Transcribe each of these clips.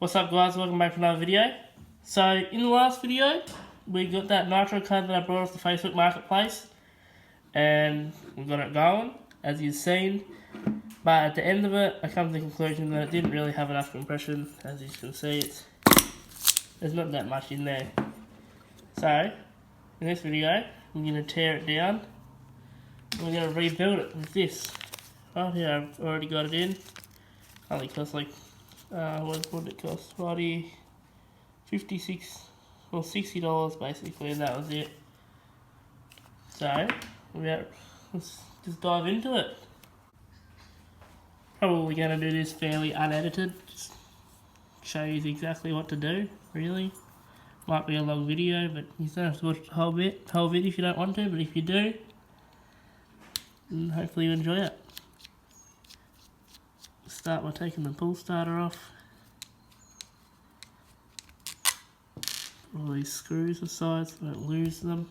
What's up guys, welcome back to another video. So in the last video we got that Nitro code that I brought off the Facebook Marketplace and we got it going as you've seen, but at the end of it I come to the conclusion that it didn't really have enough compression. As you can see, there's not that much in there. So in this video I'm going to tear it down and we're going to rebuild it with this. Right here I've already got it in. Only costs like what did it cost? 56 or $60 basically, and that was it. So let's just dive into it. Probably going to do this fairly unedited, just show you exactly what to do. Really, might be a long video, but you don't have to watch the whole bit if you don't want to. But if you do, then hopefully you enjoy it. Start by taking the pull starter off. All these screws aside so I don't lose them.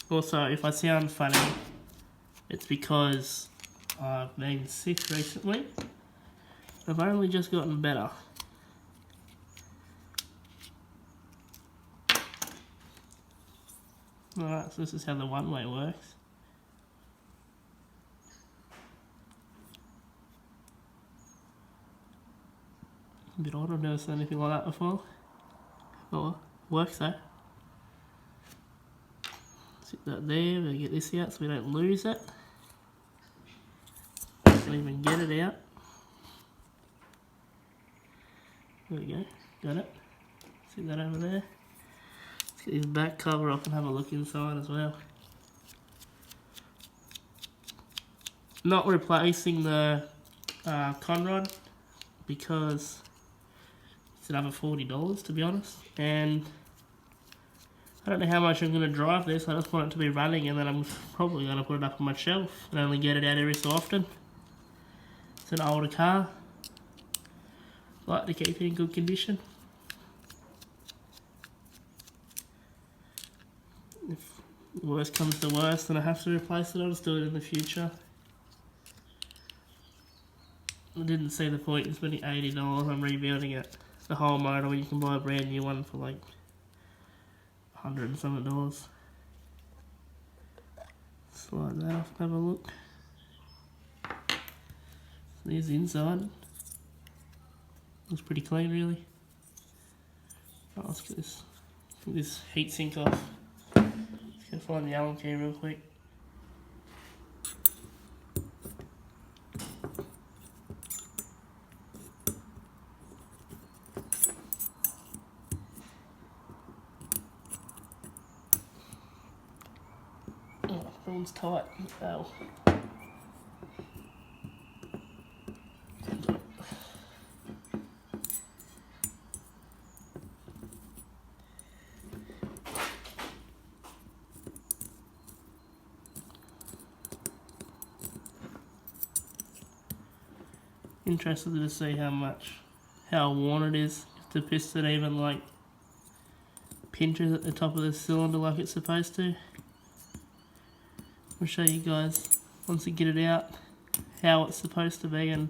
Also, if I sound funny, it's because I've been sick recently. I've only just gotten better. Alright, so this is how the one-way works. A bit odd, I've never seen anything like that before. Oh, works though. Sit that there, we'll get this out so we don't lose it. Can't even get it out. There we go, got it. Sit that over there. Let's get this back cover off and have a look inside as well. Not replacing the Conrod because it's another $40 to be honest, and I don't know how much I'm going to drive this. I just want it to be running, and then I'm probably going to put it up on my shelf and only get it out every so often. It's an older car, I like to keep it in good condition. If worst comes to worst and I have to replace it, I'll just do it in the future. I didn't see the point in spending $80 on rebuilding it, the whole motor, when you can buy a brand new one for like $100 and something. Slide that off and have a look. There's the inside. Looks pretty clean really. Oh, let's get this heat sink off. Let's go find the Allen key real quick. That one's tight. Oh. Interested to see how worn it is. If the piston even like pinches at the top of the cylinder like it's supposed to. I'll show you guys once we get it out how it's supposed to be and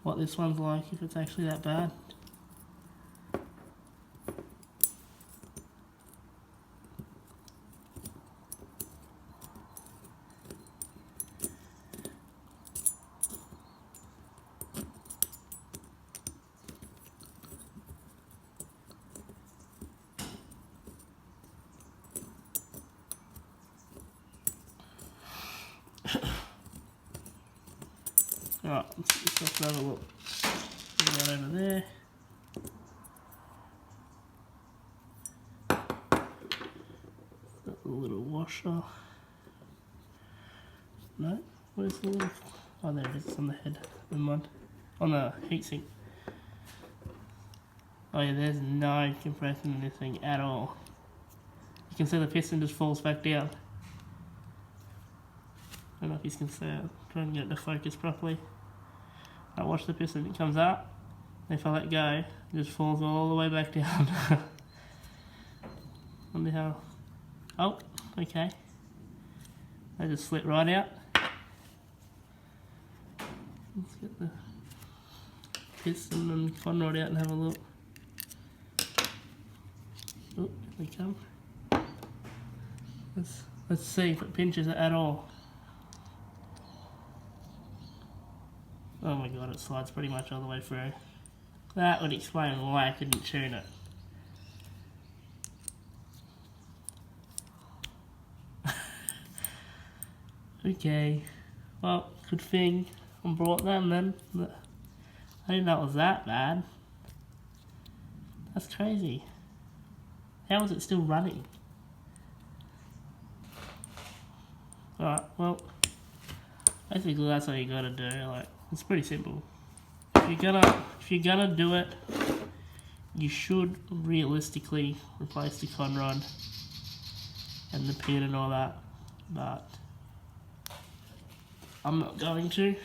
what this one's like, if it's actually that bad. Alright, let's have a look. Put that over there. Got the little washer. No? Where's the little... Oh, there it is, it's on the head. Never mind. On the heatsink. Oh yeah, there's no compression in this thing at all. You can see the piston just falls back down. I don't know if you can see it. Try and get it to focus properly. I watch the piston, it comes up. If I let go, it just falls all the way back down. Wonder how. Oh, okay. They just slip right out. Let's get the Piston and Conrod out and have a look. Oh, here they come. Let's see if it pinches it at all. Oh my god, it slides pretty much all the way through. That would explain why I couldn't tune it. Okay, well, good thing I brought them then. I didn't know it was that bad. That's crazy. How is it still running? Alright, well, basically that's all you gotta do. Like, it's pretty simple. If you're gonna do it, you should realistically replace the Conrod and the pin and all that, but I'm not going to,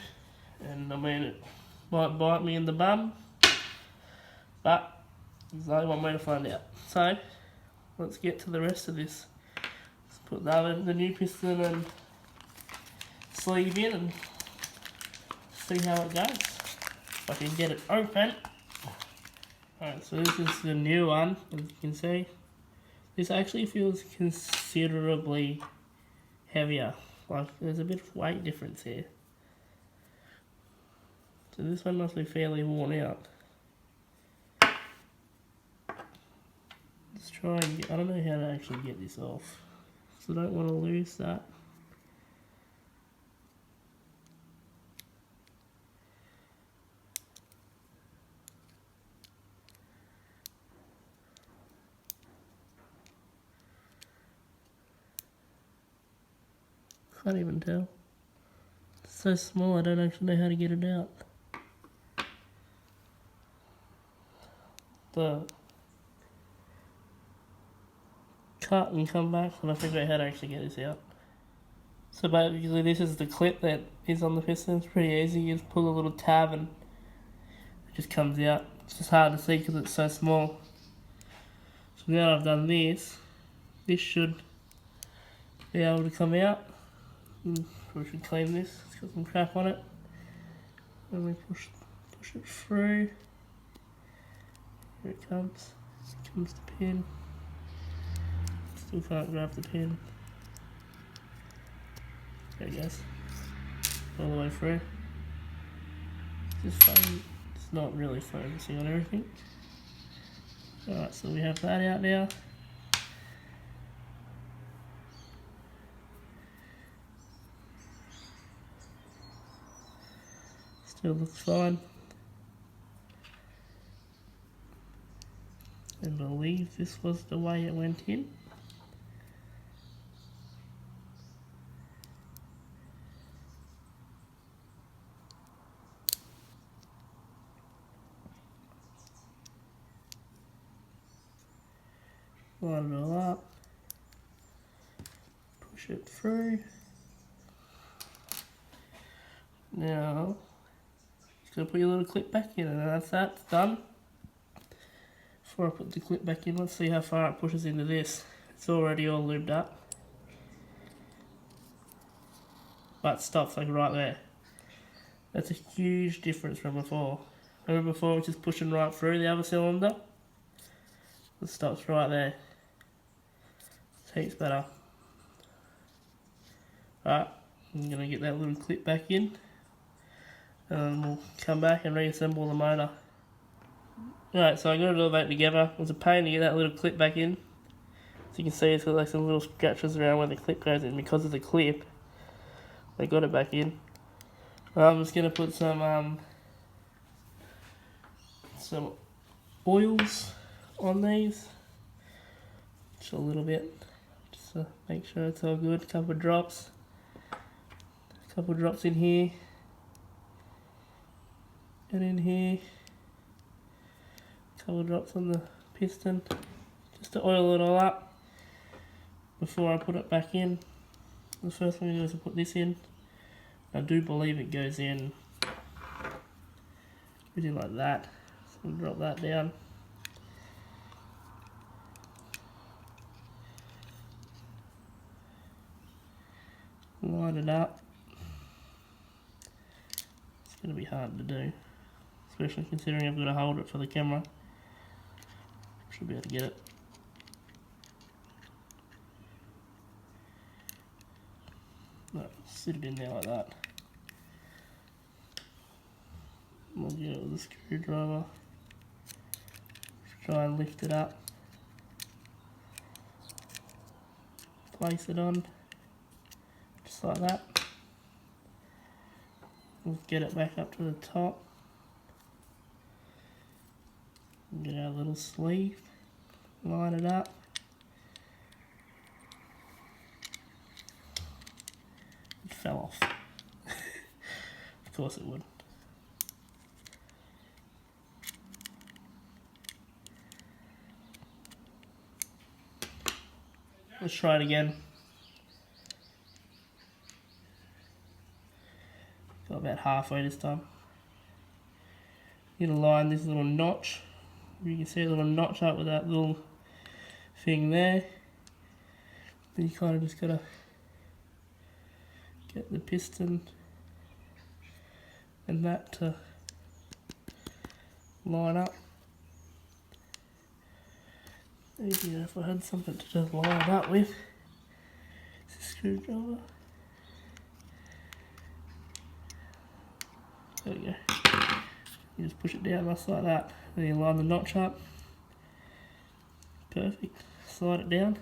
and I mean it might bite me in the bum, but there's only one way to find out. So let's get to the rest of this. Let's put the new piston and sleeve in and see how it goes. If I can get it open. Alright, so this is the new one, as you can see. This actually feels considerably heavier. Like, there's a bit of weight difference here. So this one must be fairly worn out. Let's try and I don't know how to actually get this off. So I don't want to lose that. Can't even tell. It's so small I don't actually know how to get it out. The cut and come back and I figure out how to actually get this out. So basically this is the clip that is on the piston. It's pretty easy. You just pull a little tab and it just comes out. It's just hard to see because it's so small. So now I've done this, this should be able to come out. We should clean this. It's got some crap on it. And we push it through. Here it comes. Here comes the pin. Still can't grab the pin. There it goes. All the way through. It's not really focusing on everything. Alright, so we have that out now. Still looks fine. I believe this was the way it went in. Line it all up. Push it through. Now, just gotta put your little clip back in, and that's that. It's done. Before I put the clip back in, let's see how far it pushes into this. It's already all lubed up. But it stops like right there. That's a huge difference from before. Remember before it was just pushing right through the other cylinder? It stops right there. It's heaps better. Alright, I'm going to get that little clip back in. And we'll come back and reassemble the motor. Alright, so I got it all back together. It was a pain to get that little clip back in. As you can see, it's got like some little scratches around where the clip goes in because of the clip. They got it back in. I'm just going to put some oils on these. Just a little bit. Just to make sure it's all good. A couple of drops. A couple of drops in here. And in here. A couple of drops on the piston. Just to oil it all up before I put it back in. The first thing I do is to put this in. I do believe it goes in like that. So I'll drop that down. Line it up. It's going to be hard to do. It's especially considering I've got to hold it for the camera. Should be able to get it. No, sit it in there like that. We'll get it with a screwdriver. Try and lift it up. Place it on, just like that. We'll get it back up to the top. Get our little sleeve, line it up. It fell off. Of course it would. Let's try it again. Got about halfway this time. You're gonna line this little notch. You can see a little notch up with that little thing there. Then you kind of just gotta get the piston and that to line up. Easier if I had something to just line it up with. It's a screwdriver. There we go. You just push it down just like that. Then you line the notch up. Perfect. Slide it down.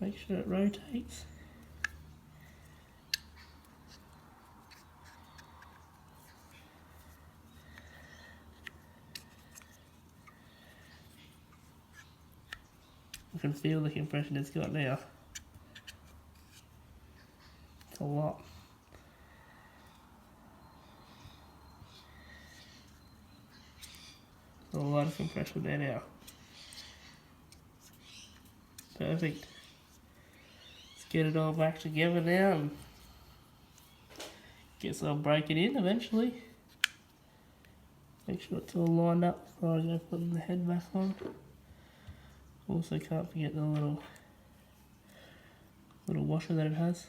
Make sure it rotates. I can feel the compression it's got now. It's a lot. A lot of compression there now. Perfect. Let's get it all back together now and guess I'll break it in eventually. Make sure it's all lined up before I go putting the head back on. Also can't forget the little washer that it has.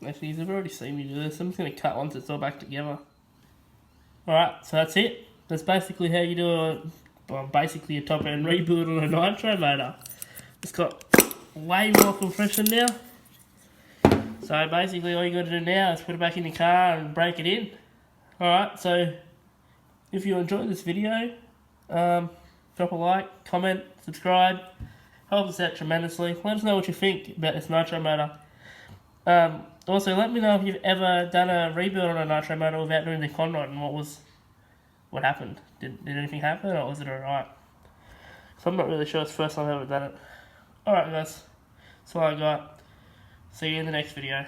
Actually, you've already seen me do this. I'm just going to cut once it's all back together. Alright, so that's it. That's basically how you do basically a top end rebuild on a Nitro motor. It's got way more compression now. So basically all you got to do now is put it back in your car and break it in. Alright, so if you enjoyed this video, drop a like, comment, subscribe. Helps us out tremendously. Let us know what you think about this Nitro motor. Also, let me know if you've ever done a rebuild on a Nitro motor without doing the Conrod and what happened. Did anything happen or was it alright? So I'm not really sure, it's the first time I've ever done it. Alright guys, that's all I got. See you in the next video.